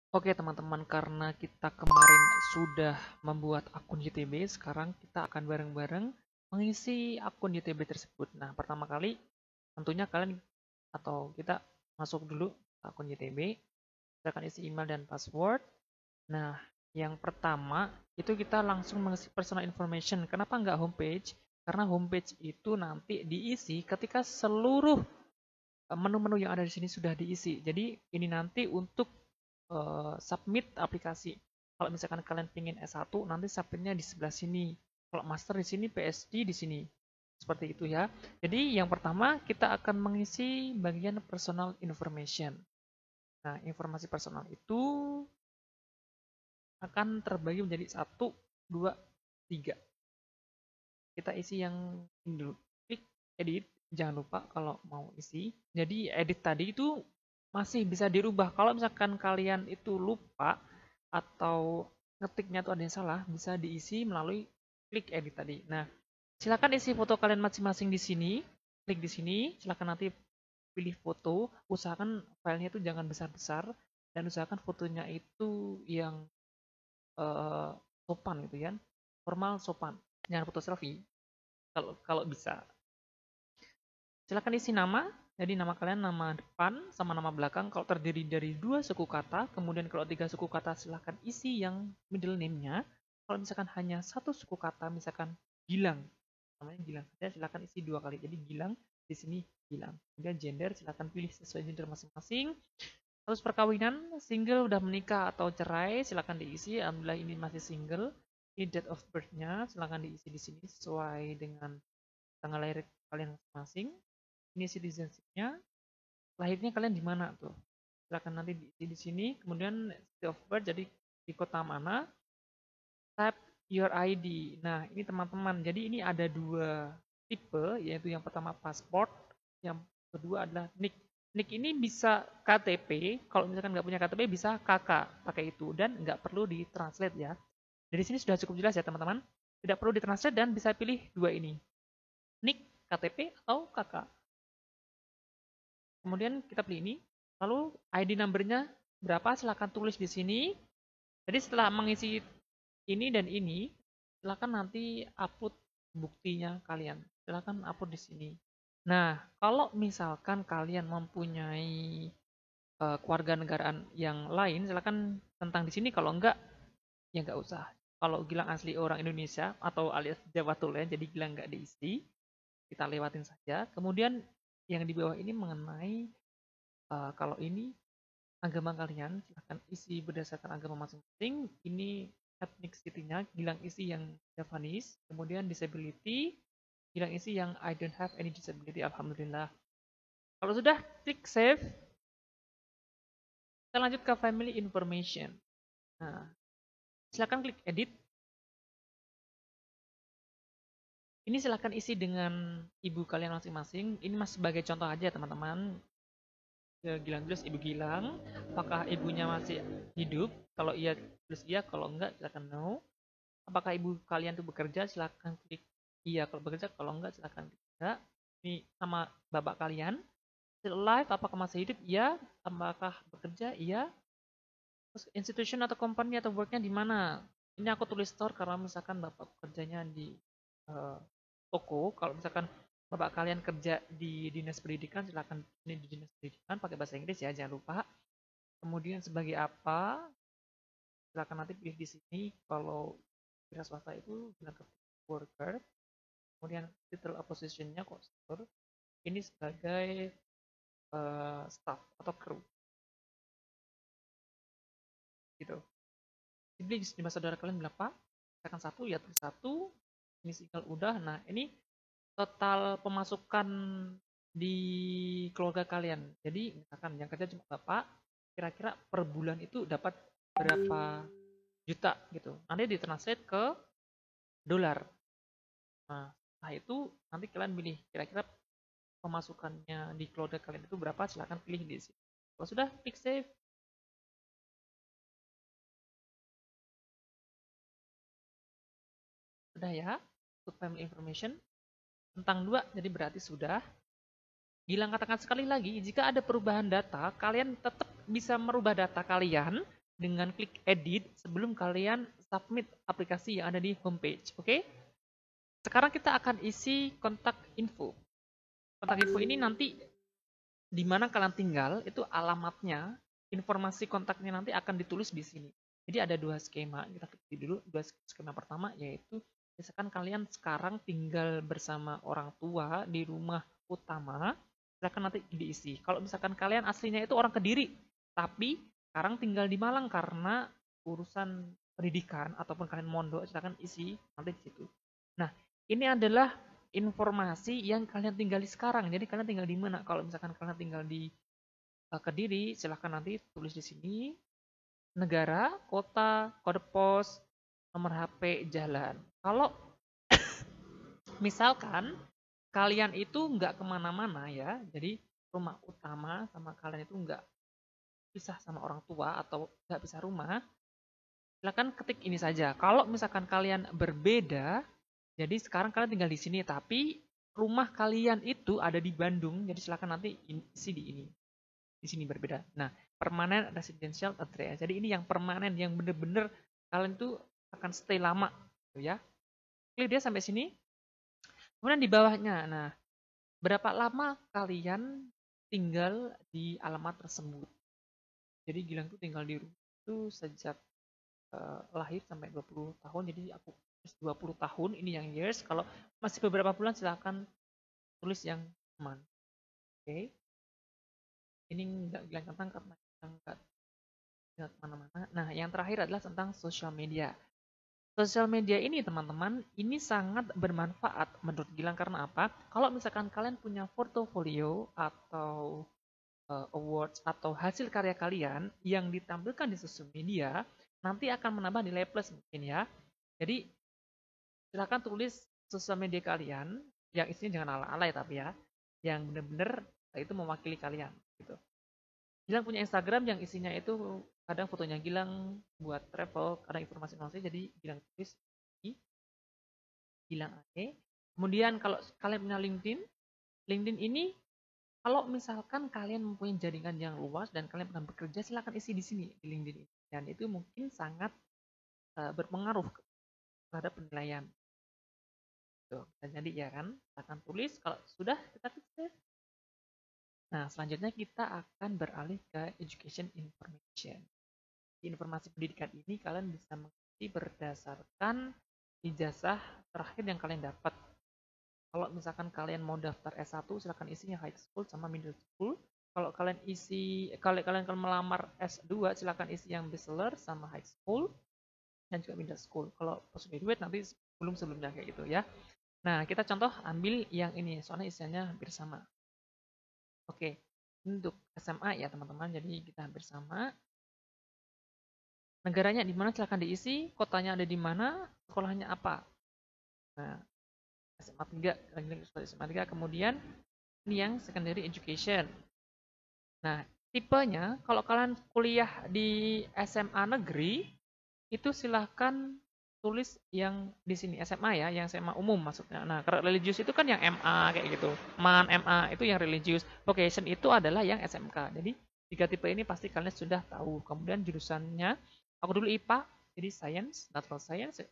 Oke teman-teman, karena kita kemarin sudah membuat akun YTB, sekarang kita akan bareng-bareng mengisi akun YTB tersebut. Nah, pertama kali tentunya kalian atau kita masuk dulu ke akun YTB, kita akan isi email dan password. Nah, yang pertama itu kita langsung mengisi personal information. Kenapa nggak homepage? Karena homepage itu nanti diisi ketika seluruh menu-menu yang ada di sini sudah diisi. Jadi ini nanti untuk submit aplikasi. Kalau misalkan kalian pengen S1, nanti submitnya di sebelah sini. Kalau master di sini, PhD di sini. Seperti itu ya. Jadi yang pertama kita akan mengisi bagian personal information. Nah, informasi personal itu akan terbagi menjadi 1, 2, 3. Kita isi yang ini dulu. Klik edit. Jangan lupa kalau mau isi. Jadi edit tadi itu masih bisa dirubah. Kalau misalkan kalian itu lupa atau ngetiknya tuh ada yang salah, bisa diisi melalui klik edit tadi. Nah, silakan isi foto kalian masing-masing di sini. Klik di sini, silakan nanti pilih foto. Usahakan filenya itu jangan besar-besar dan usahakan fotonya itu yang eh, sopan gitu ya. Formal sopan. Jangan foto selfie kalau kalau bisa. Silakan isi nama. Jadi nama kalian nama depan sama nama belakang kalau terdiri dari 2 suku kata. Kemudian kalau 3 suku kata silakan isi yang middle name-nya. Kalau misalkan hanya 1 suku kata, misalkan Gilang, namanya Gilang saja, silakan isi 2 kali. Jadi Gilang di sini Gilang. Kemudian gender silakan pilih sesuai gender masing-masing. Terus perkawinan, single, udah menikah atau cerai, silakan diisi. Alhamdulillah ini masih single. Ini date of birth-nya silakan diisi di sini sesuai dengan tanggal lahir kalian masing-masing. Ini citizenship-nya, lahirnya kalian di mana tuh? Silakan nanti diisi di sini. Kemudian state of birth, jadi di kota mana? Type your ID. Nah, ini teman-teman. Jadi ini ada 2 tipe, yaitu yang pertama pasport, yang kedua adalah NIK. NIK ini bisa KTP, kalau misalkan nggak punya KTP bisa KK pakai itu dan nggak perlu ditranslate ya. Dari sini sudah cukup jelas ya teman-teman. Tidak perlu ditranslate dan bisa pilih 2 ini. NIK, KTP atau KK. Kemudian kita pilih ini. Lalu ID number-nya berapa? Silahkan tulis di sini. Jadi setelah mengisi ini dan ini, silahkan nanti upload buktinya kalian. Silahkan upload di sini. Nah, kalau misalkan kalian mempunyai keluarga negaraan yang lain, silahkan tentang di sini. Kalau enggak, ya enggak usah. Kalau Gilang asli orang Indonesia atau alias Jawa Tulen, jadi Gilang enggak diisi, kita lewatin saja. Kemudian yang di bawah ini mengenai kalau ini agama kalian, silahkan isi berdasarkan agama masing-masing. Ini ethnicity-nya, Gilang isi yang Javanese. Kemudian disability, Gilang isi yang I don't have any disability, alhamdulillah. Kalau sudah, klik save. Kita lanjut ke family information. Nah, silahkan klik edit. Ini silahkan isi dengan ibu kalian masing-masing. Ini masih sebagai contoh aja teman-teman. Gilang tulis ibu Gilang. Apakah ibunya masih hidup? Kalau iya tulis iya, kalau enggak silakan no. Apakah ibu kalian tuh bekerja? Silakan klik iya kalau bekerja, kalau enggak silakan klik enggak. Ini nama bapak kalian. Still alive, apakah masih hidup? Iya. Apakah bekerja? Iya. Terus institution atau company atau worknya di mana? Ini aku tulis store karena misalkan bapak kerjanya di eh, toko. Kalau misalkan bapak kalian kerja di dinas pendidikan, silakan ini di dinas pendidikan pakai bahasa Inggris ya, jangan lupa. Kemudian sebagai apa? Silakan nanti pilih di sini. Kalau wira swasta itu bilang ke worker. Kemudian title positionnya kostur. Ini sebagai staff atau kru gitu. Siblings lima saudara kalian berapa? Misalkan 1 ya tulis 1. Ini single udah. Nah ini total pemasukan di keluarga kalian. Jadi misalkan yang kerja cuma bapak, kira-kira per bulan itu dapat berapa juta gitu. Nanti ditranslate ke dolar. Nah, setelah itu nanti kalian pilih kira-kira pemasukannya di keluarga kalian itu berapa, silahkan pilih di sini. Kalau sudah, klik save. Sudah ya, untuk family information. Tentang 2, jadi berarti sudah. Gilang katakan sekali lagi, jika ada perubahan data, kalian tetap bisa merubah data kalian dengan klik edit sebelum kalian submit aplikasi yang ada di homepage. Oke? Sekarang kita akan isi kontak info. Kontak info ini nanti di mana kalian tinggal, itu alamatnya, informasi kontaknya nanti akan ditulis di sini. Jadi ada dua skema, kita klik dulu. Dua skema pertama yaitu misalkan kalian sekarang tinggal bersama orang tua di rumah utama, silakan nanti diisi. Kalau misalkan kalian aslinya itu orang Kediri, tapi sekarang tinggal di Malang karena urusan pendidikan ataupun kalian mondok, silakan isi nanti di situ. Nah, ini adalah informasi yang kalian tinggali sekarang. Jadi kalian tinggal di mana? Kalau misalkan kalian tinggal di Kediri, silahkan nanti tulis di sini negara, kota, kode pos, nomor HP, jalan. Kalau misalkan kalian itu nggak kemana-mana ya, jadi rumah utama sama kalian itu nggak pisah sama orang tua atau nggak pisah rumah, silahkan ketik ini saja. Kalau misalkan kalian berbeda, jadi sekarang kalian tinggal di sini, tapi rumah kalian itu ada di Bandung, jadi silakan nanti isi di ini. Di sini berbeda. Nah, permanent residential address. Jadi ini yang permanen, yang bener-bener kalian tuh akan stay lama, gitu ya. Klik dia sampai sini. Kemudian di bawahnya, nah, berapa lama kalian tinggal di alamat tersebut. Jadi Gilang tuh tinggal di rumah itu sejak lahir sampai 20 tahun, jadi aku 20 tahun, ini yang years. Kalau masih beberapa bulan silahkan tulis yang month. Oke. Ini nggak Gilang tentang karena kita nggak kemana-mana. Nah, yang terakhir adalah tentang sosial media. Sosial media ini teman-teman, ini sangat bermanfaat menurut Gilang karena apa? Kalau misalkan kalian punya portofolio atau awards atau hasil karya kalian yang ditampilkan di sosial media, nanti akan menambah nilai plus mungkin ya. Jadi silahkan tulis sosial media kalian yang isinya jangan alay-alay tapi ya, yang benar-benar itu mewakili kalian gitu. Gilang punya Instagram yang isinya itu kadang fotonya Gilang buat travel, kadang informasi-informasi, jadi Gilang tulis ini, Gilang AE. Kemudian kalau kalian punya LinkedIn, LinkedIn ini kalau misalkan kalian mempunyai jaringan yang luas dan kalian pernah bekerja, silahkan isi di sini di LinkedIn ini. Dan itu mungkin sangat berpengaruh terhadap penilaian. Tuh, jadi ya kan, akan tulis kalau sudah kita klik save. Nah, selanjutnya kita akan beralih ke education information. Di informasi pendidikan ini kalian bisa mengisi berdasarkan ijazah terakhir yang kalian dapat. Kalau misalkan kalian mau daftar S1, silahkan isinya high school sama middle school. Kalau kalian kalian melamar S2, silahkan isi yang bachelor sama high school dan juga middle school. Kalau postgraduate nanti sebelumnya kayak gitu ya. Nah, kita contoh ambil yang ini, soalnya isinya hampir sama. Oke, untuk SMA ya teman-teman, jadi kita hampir sama. Negaranya di mana silahkan diisi, kotanya ada di mana, sekolahnya apa. Nah, SMA 3, SMA 3, kemudian ini yang secondary education. Nah, tipenya kalau kalian kuliah di SMA negeri, itu silahkan tulis yang di sini SMA ya, yang SMA umum maksudnya. Nah, kalau religius itu kan yang MA kayak gitu. MAN, MA itu yang religius. Vocation itu adalah yang SMK. Jadi, tiga tipe ini pasti kalian sudah tahu. Kemudian jurusannya, aku dulu IPA, jadi science, natural science.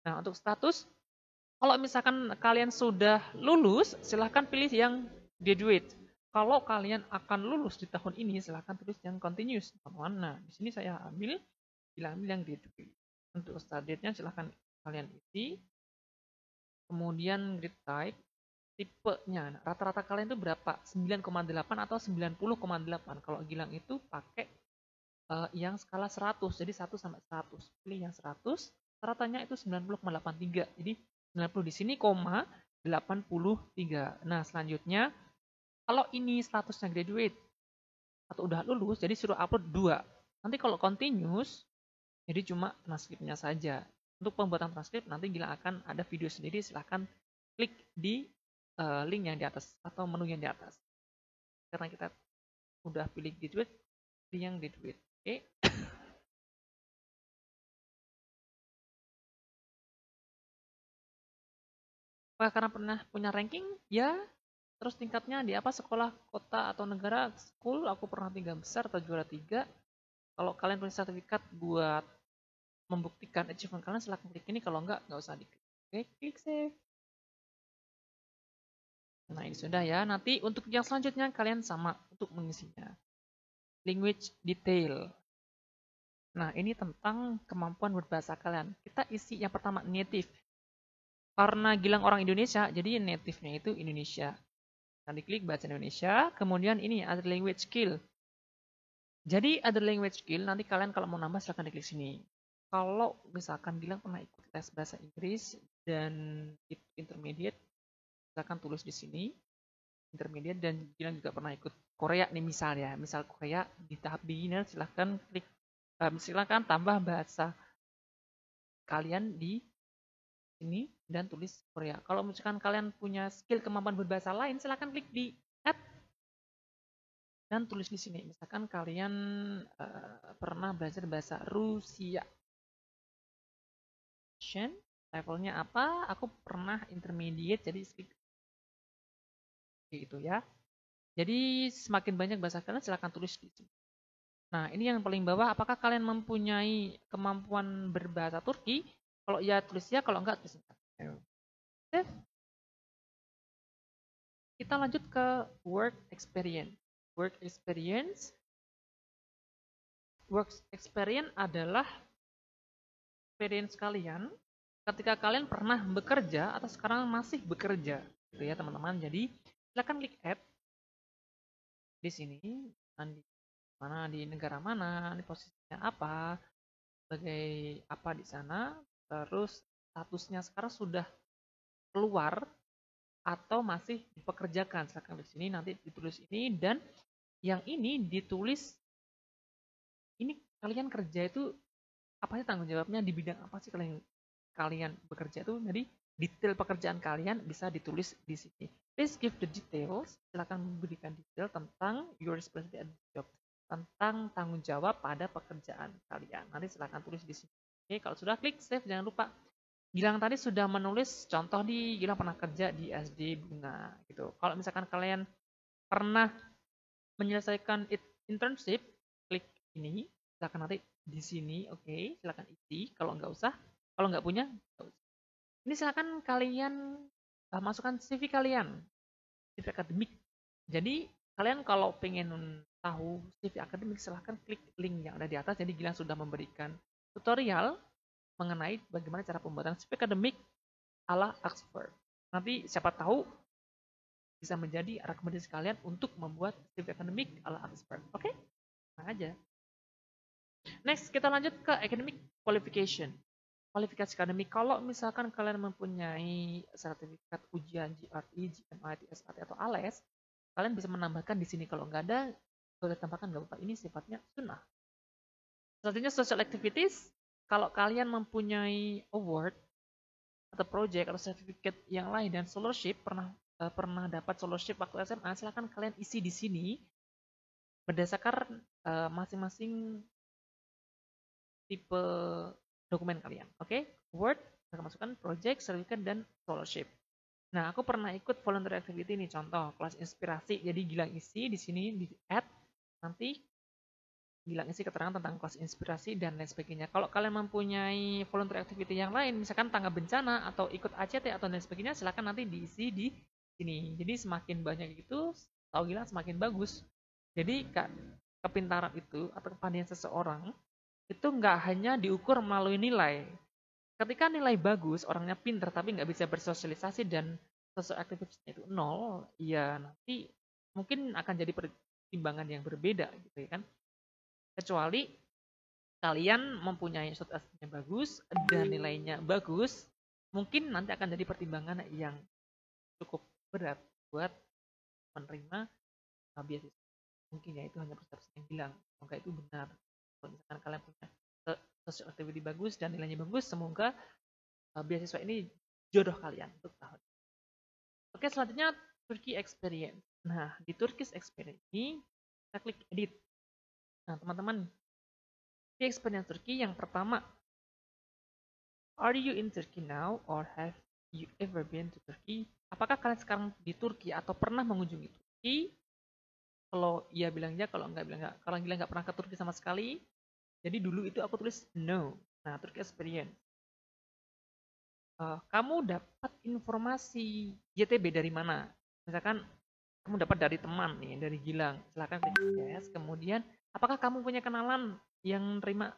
Nah, untuk status, kalau misalkan kalian sudah lulus, silahkan pilih yang graduate. Kalau kalian akan lulus di tahun ini, silahkan tulis yang continuous. Nah, di sini saya ambil yang graduate. Untuk start date-nya silahkan kalian isi. Kemudian grid type, tipenya. Nah, rata-rata kalian itu berapa? 9,8 atau 90,8. Kalau Gilang itu pakai yang skala 100. Jadi 1 sampai 100. Pilih yang 100. Ratanya itu 90,83. Jadi 90 di sini, 83. Nah, selanjutnya, kalau ini statusnya graduate atau udah lulus, jadi suruh upload 2. Nanti kalau continuous, jadi cuma transkripnya saja. Untuk pembuatan transkrip, nanti Gilang akan ada video sendiri, silahkan klik di link yang di atas atau menu yang di atas. Karena kita udah pilih graduate, pilih yang graduate. Oke. Apakah karena pernah punya ranking? Ya. Terus tingkatnya di apa? Sekolah, kota, atau negara, school. Aku pernah 3 besar atau juara 3. Kalau kalian punya sertifikat buat membuktikan achievement kalian, silahkan klik ini. Kalau nggak usah diklik. Oke, klik save. Nah, ini sudah ya. Nanti untuk yang selanjutnya kalian sama untuk mengisinya. Language detail. Nah, ini tentang kemampuan berbahasa kalian. Kita isi yang pertama native. Karena Gilang orang Indonesia, jadi native-nya itu Indonesia. Nanti klik bahasa Indonesia. Kemudian ini other language skill. Jadi other language skill, nanti kalian kalau mau nambah silahkan diklik sini. Kalau misalkan Gilang pernah ikut tes bahasa Inggris dan itu intermediate, silahkan tulis di sini. Intermediate, dan Gilang juga pernah ikut Korea nih misalnya. Misal Korea di tahap beginner, silahkan klik, silahkan tambah bahasa kalian di sini dan tulis Korea. Kalau misalkan kalian punya skill kemampuan berbahasa lain, silahkan klik di add dan tulis di sini. Misalkan kalian pernah belajar bahasa Rusia. Levelnya apa? Aku pernah intermediate, jadi gitu ya. Jadi semakin banyak bahasa kalian, silahkan tulis di sini. Nah, ini yang paling bawah, apakah kalian mempunyai kemampuan berbahasa Turki? Kalau ya tulis ya, kalau enggak tulis enggak. Save. Kita lanjut ke work experience. Work experience adalah experience kalian ketika kalian pernah bekerja atau sekarang masih bekerja, gitu ya teman-teman. Jadi silakan klik add di sini, di negara mana, di posisinya apa, sebagai apa di sana, terus statusnya sekarang sudah keluar atau masih dipekerjakan. Silakan di sini, nanti ditulis ini, dan yang ini ditulis ini kalian kerja itu apa sih tanggung jawabnya, di bidang apa sih kalian bekerja itu. Jadi detail pekerjaan kalian bisa ditulis di sini. Please give the details. Silakan memberikan detail tentang your responsibility and job, tentang tanggung jawab pada pekerjaan kalian. Nanti silakan tulis di sini. Oke, kalau sudah klik save, jangan lupa. Gilang tadi sudah menulis contoh di Gilang pernah kerja di SD Bunga gitu. Kalau misalkan kalian pernah menyelesaikan internship, klik ini. Silakan nanti di sini, oke, silakan isi. Kalau nggak usah, kalau nggak punya, nggak usah. Ini silakan kalian masukkan CV kalian, CV akademik. Jadi kalian kalau pengen tahu CV akademik, silahkan klik link yang ada di atas. Jadi Gilang sudah memberikan tutorial mengenai bagaimana cara pembuatan CV akademik ala Oxford. Nanti siapa tahu bisa menjadi rekomendasi kalian untuk membuat CV akademik ala Oxford. Oke? Nah aja. Next, kita lanjut ke academic qualification. Kualifikasi akademik, kalau misalkan kalian mempunyai sertifikat ujian GRE, GMI, TSAT, atau ALES, kalian bisa menambahkan di sini. Kalau nggak ada, boleh tambahkan, nggak apa-apa. Ini sifatnya sunnah. Selanjutnya, social activities. Kalau kalian mempunyai award atau project atau sertifikat yang lain dan scholarship, pernah dapat scholarship waktu SMA, silahkan kalian isi di sini berdasarkan masing-masing tipe dokumen kalian. Oke, Word, kita masukkan project, certificate, dan scholarship. Nah, aku pernah ikut voluntary activity nih, contoh kelas inspirasi. Jadi Gilang isi di sini di add, nanti Gilang isi keterangan tentang kelas inspirasi dan lain sebagainya. Kalau kalian mempunyai voluntary activity yang lain, misalkan tangga bencana atau ikut ACT atau lain sebagainya, silakan nanti diisi di sini. Jadi semakin banyak itu, tahu Gilang semakin bagus. Jadi kepintaran itu atau kepandaian seseorang itu nggak hanya diukur melalui nilai. Ketika nilai bagus, orangnya pinter tapi nggak bisa bersosialisasi dan social activities itu nol, ya nanti mungkin akan jadi pertimbangan yang berbeda gitu ya kan. Kecuali kalian mempunyai social activity bagus dan nilainya bagus, mungkin nanti akan jadi pertimbangan yang cukup berat buat menerima beasiswa. Mungkin ya itu hanya persepsi yang bilang, semoga itu benar. Kalau misalkan kalian punya social activity bagus dan nilainya bagus, semoga beasiswa ini jodoh kalian untuk tahun. Oke, selanjutnya Turkey Experience. Nah, di Turkish Experience ini kita klik edit. Nah, teman-teman, di Experience Turki yang pertama, are you in Turkey now or have you ever been to Turkey? Apakah kalian sekarang di Turki atau pernah mengunjungi Turki? Kalau iya bilang ya, kalau enggak bilang enggak. Kalau bilang enggak pernah ke Turki sama sekali, Jadi dulu itu aku tulis no. Nah, Turkish experience. Kamu dapat informasi YTB dari mana? Misalkan kamu dapat dari teman nih, dari Gilang. Silahkan klik yes. Kemudian, apakah kamu punya kenalan yang terima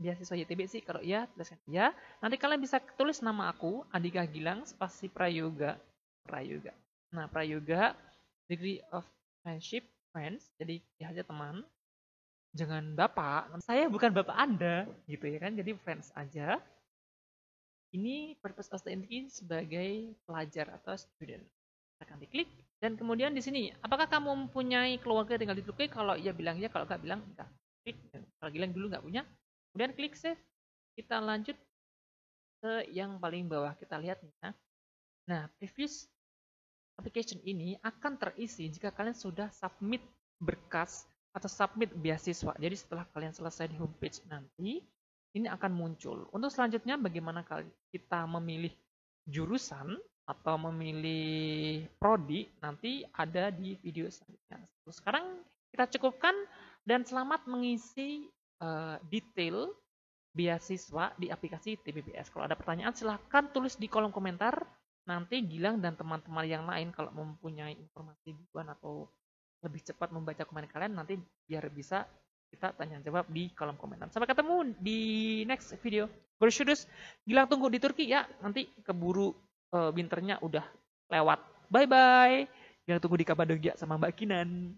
beasiswa YTB sih? Kalau iya, tuliskan ya. Nanti kalian bisa tulis nama aku, Andika Gilang, spasi Prayoga. Prayoga. Nah, Prayoga, degree of friendship, friends. Jadi ya aja teman. Jangan bapak. Saya bukan bapak Anda, gitu ya kan. Jadi friends aja. Ini purpose of the entry sebagai pelajar atau student. Akan diklik dan kemudian di sini apakah kamu mempunyai keluarga tinggal di Turki? Kalau iya bilang ya, kalau enggak bilang enggak. Klik. Kalau bilang dulu enggak punya, kemudian klik save. Kita lanjut ke yang paling bawah, kita lihat nih ya. Nah, previous application ini akan terisi jika kalian sudah submit berkas atau submit beasiswa. Jadi setelah kalian selesai di homepage nanti, ini akan muncul. Untuk selanjutnya bagaimana kita memilih jurusan atau memilih prodi nanti ada di video selanjutnya. Sekarang kita cukupkan dan selamat mengisi detail beasiswa di aplikasi TPBS. Kalau ada pertanyaan silahkan tulis di kolom komentar. Nanti Gilang dan teman-teman yang lain kalau mempunyai informasi duluan atau lebih cepat membaca komentar kalian nanti biar bisa kita tanya jawab di kolom komentar. Sampai ketemu di next video. Görüşürüz. Gilang tunggu di Turki ya. Nanti keburu winternya udah lewat. Bye bye. Gilang tunggu di Kapadokia sama Mbak Kinan.